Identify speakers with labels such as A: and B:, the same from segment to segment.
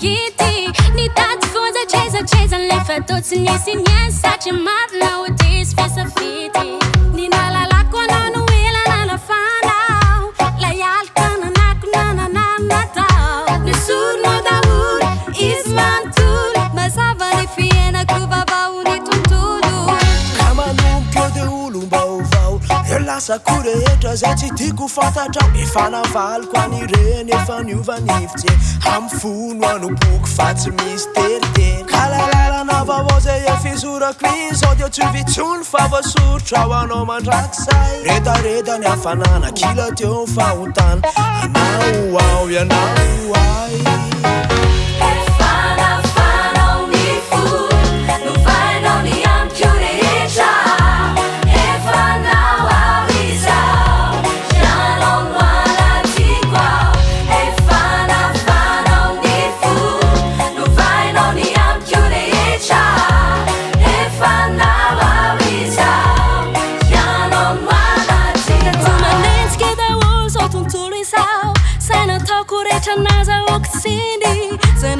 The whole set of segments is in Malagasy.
A: mangity nitady fonza trezatra nefa totsy nisy niany satria marina ho diso fesafity ninalalako anao no ela nanafanao lay alika nanako nanananatao nisorona daholo izy manontolo mazava ny fiainako vavao ny tontolo
B: ka manomboka de olom-baovao lasako rehetra zay tsy tiako fantatrao efa navaliko anireny efa niova nifitsy amy fono anoboky fa tsy misy teritery ka lalalana vaovao zay efizorako izao dia tsy vitsony fa voasoritra ao anao mandrakisay retareta ny hafanana kila teo ny fahotana anao ao ianao ay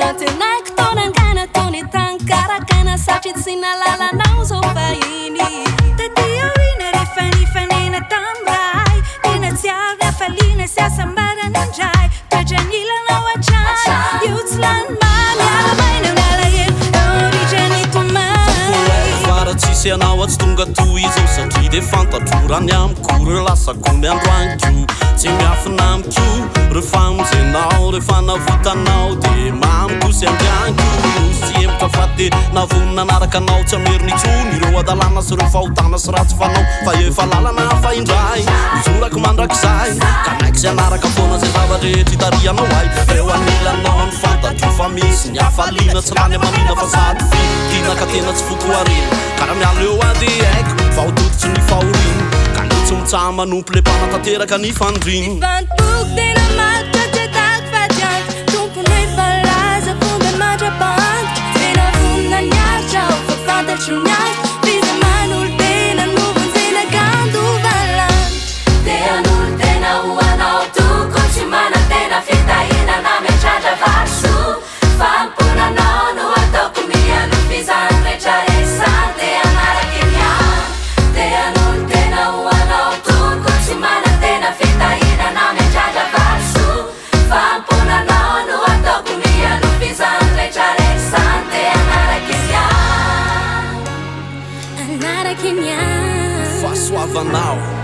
B: Natenaiko tonangana tony tankarakana satria tsy nalalanao zao fahiny taty aorina rehefa nifanena tamray tena tsy ary nafaliana sy asambarana indray toedranilanao atray io tsy lanomamy aramaina nalahelo oritra ny tomay
C: fara tsisy anao atsy tonga toy izao satria de fantatrorany amiko re lasako miandroaniko tsy miafina amiko rehefa mijenao rehefa navotanao de mamiko sy andianko sy emboka fa de navonina anaraka anao tsy ameriny tsony ireo adalana sy reo fahotana sy ratsy fanao fa efa lalana fa indray mijorako mandrakizay ka maiky sy anaraka foana zay zava-drehetra hitarianao ay reo anilanao ny fantatro fa misy ny afaliana tsy lany mamina fa sady fitinaka tena tsy foko arena karaha miala eo ady aiko fa hotototsy ny fahoriny ka nitsy mitsaha manompo le mpanatanteraka ny fandriny Nafahanao